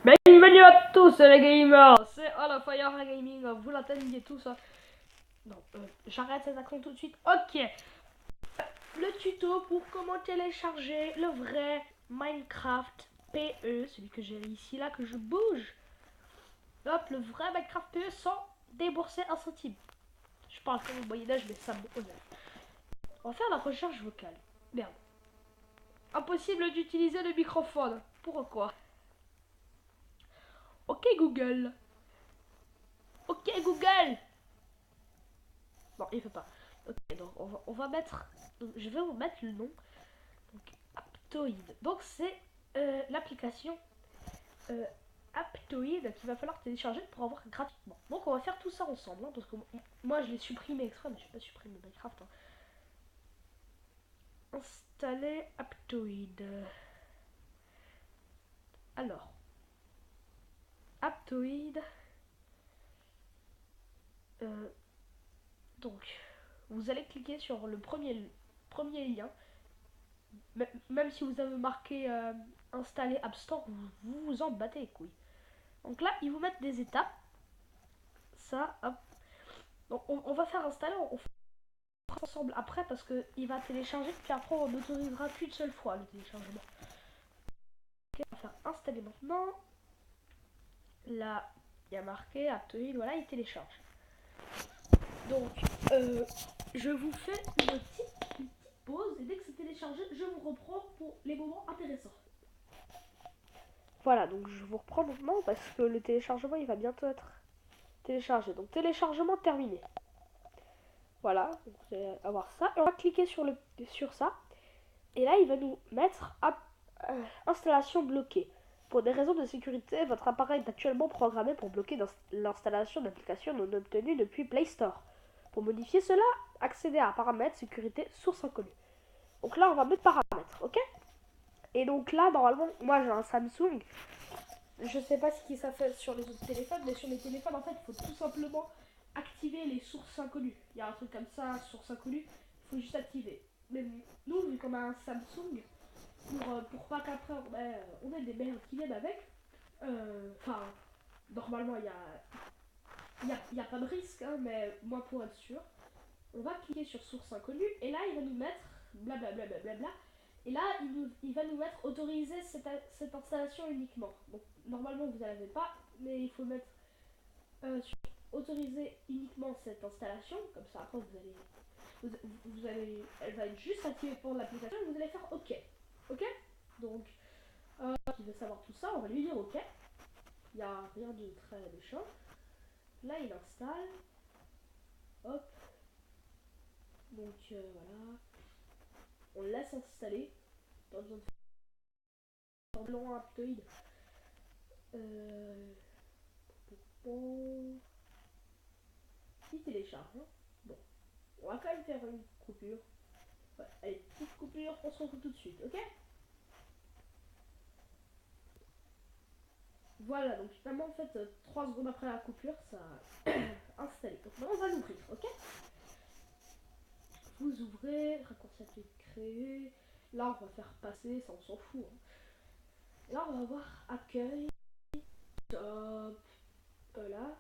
Bienvenue à tous les gamers, c'est Alafire Gaming, vous l'attendiez tous. Non, j'arrête cette action tout de suite. Ok, le tuto pour comment télécharger le vrai Minecraft PE, celui que j'ai ici là, que je bouge. Hop, le vrai Minecraft PE sans débourser un centime. Je parle comme au Moyen-Âge, mais ça me honnête. On va faire la recherche vocale. Merde. Impossible d'utiliser le microphone. Pourquoi? Ok Google. Ok Google. Non, il fait pas. Ok, donc on va mettre. Donc, je vais vous mettre le nom. Donc, Aptoid. Donc, c'est l'application Aptoid qu'il va falloir télécharger pour avoir gratuitement. Donc, on va faire tout ça ensemble. Hein, parce que moi, je l'ai supprimé exprès, mais je n'ai pas supprimé Minecraft. Hein. Installer Aptoid. Alors, Aptoid. Donc, vous allez cliquer sur le premier lien. Même si vous avez marqué installer App Store, vous vous en battez les couilles. Donc là, ils vous mettent des étapes. Ça, hop. Donc on va faire installer, on fera ensemble après parce qu'il va télécharger, puis après on n'autorisera qu'une seule fois le téléchargement. Ok, on va faire installer maintenant. Là, il y a marqué Aptoid, voilà, il télécharge. Donc, je vous fais une petite pause et dès que c'est téléchargé, je vous reprends pour les moments intéressants. Voilà, donc je vous reprends maintenant parce que le téléchargement il va bientôt être téléchargé. Donc téléchargement terminé. Voilà, donc vous allez avoir ça. Et on va cliquer sur ça. Et là, il va nous mettre installation bloquée. Pour des raisons de sécurité, votre appareil est actuellement programmé pour bloquer l'installation d'applications non obtenues depuis Play Store. Pour modifier cela, accédez à paramètres sécurité source inconnue. Donc là, on va mettre paramètres, ok? Et donc là, normalement, moi j'ai un Samsung. Je sais pas ce qui ça fait sur les autres téléphones, mais sur les téléphones, en fait, il faut tout simplement activer les sources inconnues. Il y a un truc comme ça, source inconnue, il faut juste activer. Mais nous, vu qu'on a un Samsung, pour pas qu'après on ait des merdes qui viennent avec, enfin, normalement, il y a pas de risque, hein, mais moi, pour être sûr, on va cliquer sur source inconnue, et là, il va nous mettre blablabla, et là, il va nous mettre autoriser cette installation uniquement. Donc, normalement, vous n'avez pas, mais il faut mettre sur autoriser uniquement cette installation. Comme ça, après, vous allez, elle va être juste activée pour l'application et vous allez faire OK. OK. Donc, il veut savoir tout ça, on va lui dire OK. Il n'y a rien de très méchant. Là, il installe. Hop. Donc, voilà. On le laisse installer. Pas besoin de faire long Aptoid. Bon. Il télécharge. Hein. Bon. On va quand même faire une coupure. Ouais, allez, petite coupure, on se retrouve tout de suite, ok? Voilà, donc finalement, en fait, 3 secondes après la coupure, ça a installé. Donc maintenant, on va l'ouvrir, ok? Vous ouvrez, raccourci à créé. Là, on va faire passer, ça on s'en fout. Hein. Là, on va voir accueil, top, là.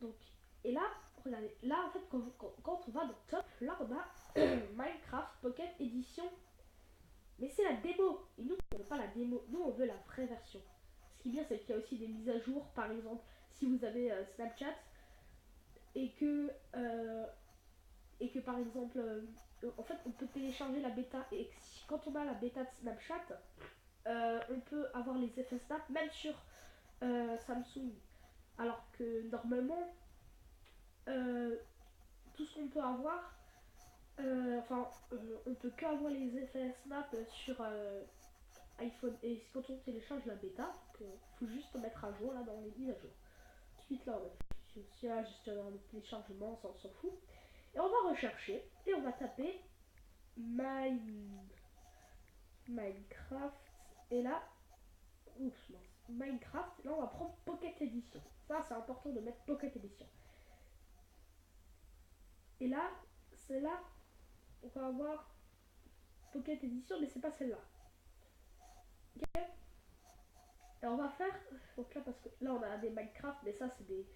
Donc, et là, regardez, là, en fait, quand on va dans top, là, on a Minecraft Pocket Edition. Mais c'est la démo. Et nous, on veut pas la démo. Nous, on veut la vraie version. Ce qui est bien, c'est qu'il y a aussi des mises à jour. Par exemple, si vous avez Snapchat et que par exemple, en fait, on peut télécharger la bêta. Et quand on a la bêta de Snapchat, on peut avoir les effets Snap même sur Samsung. Alors que normalement, tout ce qu'on peut avoir, on peut que avoir les effets Snap sur iPhone. Et quand on télécharge la bêta, il faut juste mettre à jour là dans les mises à jour. Ensuite là, on a social, gestionnaire de téléchargement, ça on s'en fout. Et on va rechercher et on va taper Minecraft. Et là, oups, Minecraft. Là, on va prendre Pocket Edition. Ça, c'est important de mettre Pocket Edition. Et là, c'est là, on va avoir Pocket Edition, mais c'est pas celle-là. Okay. Et on va faire, donc là, parce que là on a des Minecraft, mais ça c'est des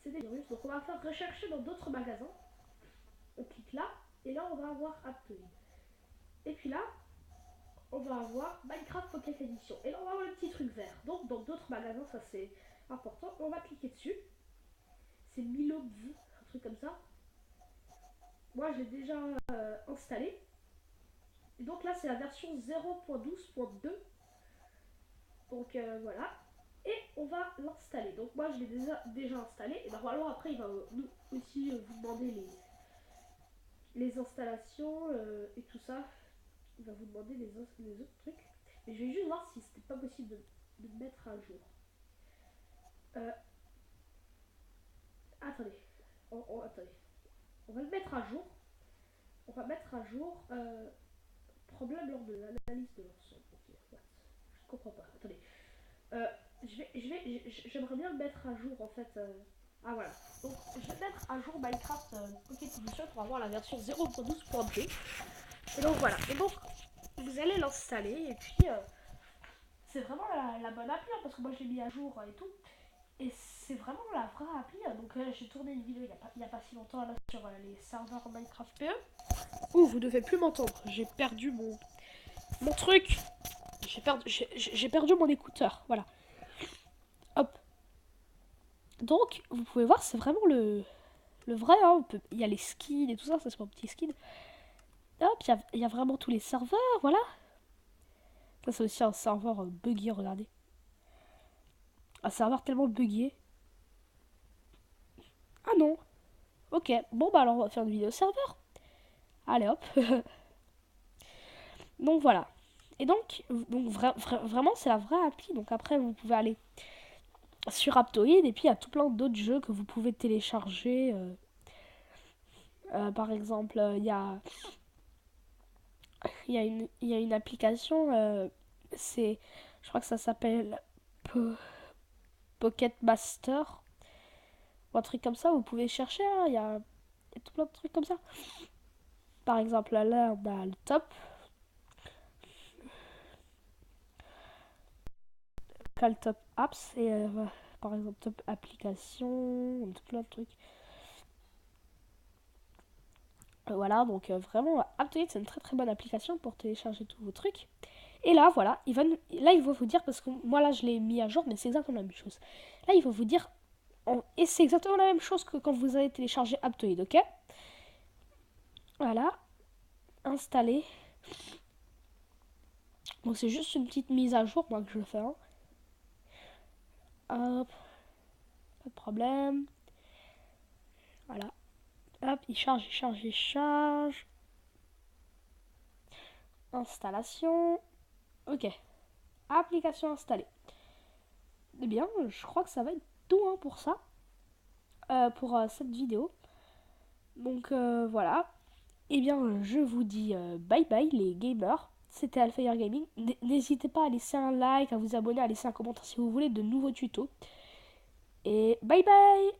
virus. Donc on va faire rechercher dans d'autres magasins. On clique là, et là on va avoir Aptoid. Et puis là, on va avoir Minecraft Pocket Edition. Et là on va avoir le petit truc vert. Donc dans d'autres magasins, ça c'est important. On va cliquer dessus. C'est Milo, un truc comme ça. Moi j'ai déjà installé. Et donc là c'est la version 0.12.2. Donc voilà. Et on va l'installer. Donc moi je l'ai déjà installé. Et normalement après il va nous aussi vous demander les installations et tout ça. Il va vous demander les autres trucs. Mais je vais juste voir si c'était pas possible de mettre à jour. Euh, attendez. Attendez. On va le mettre à jour. On va mettre à jour problème lors de l'analyse de l'ensemble. Ok, what? Je comprends pas. Attendez. Euh, j'aimerais bien le mettre à jour en fait. Ah voilà. Donc je vais mettre à jour Minecraft Pocket Edition pour avoir la version 0.12.2. Et donc voilà. Et donc vous allez l'installer et puis c'est vraiment la bonne appli hein, parce que moi je l'ai mis à jour et tout. Et c'est vraiment la vraie appli. Donc j'ai tourné une vidéo il y a pas si longtemps là, sur les serveurs Minecraft PE. Ouh, vous devez plus m'entendre. J'ai perdu mon truc. J'ai perdu mon écouteur. Voilà. Hop. Donc, vous pouvez voir, c'est vraiment le vrai. Hein. Il y a les skins et tout ça, ça c'est mon petit skin. Hop, il y a vraiment tous les serveurs, voilà. Ça c'est aussi un serveur buggy, regardez. Un serveur tellement buggy. Ah non. Ok, bon bah alors on va faire une vidéo serveur. Allez hop. Donc voilà. Et donc vraiment c'est la vraie appli. Donc après vous pouvez aller sur Aptoid et puis il y a tout plein d'autres jeux que vous pouvez télécharger. Par exemple, il y a une application, je crois que ça s'appelle Pocket Master ou un truc comme ça. Vous pouvez chercher, hein, il y a tout plein de trucs comme ça. Par exemple, là on a le top, le top apps et par exemple top application, tout plein de trucs. Voilà, donc vraiment, Aptoid c'est une très très bonne application pour télécharger tous vos trucs. Et là, voilà, là il va vous dire, parce que moi là je l'ai mis à jour, mais c'est exactement la même chose. Là il va vous dire, et c'est exactement la même chose que quand vous avez téléchargé Aptoid, ok? Voilà, installer. Donc c'est juste une petite mise à jour, moi que je fais. Hein. Hop, pas de problème. Voilà, hop, il charge, il charge, il charge. Installation. Ok, application installée. Eh bien, je crois que ça va être tout hein, pour ça, pour cette vidéo. Donc voilà. Eh bien, je vous dis bye bye les gamers. C'était Alfire Gaming. N'hésitez pas à laisser un like, à vous abonner, à laisser un commentaire si vous voulez de nouveaux tutos. Et bye bye!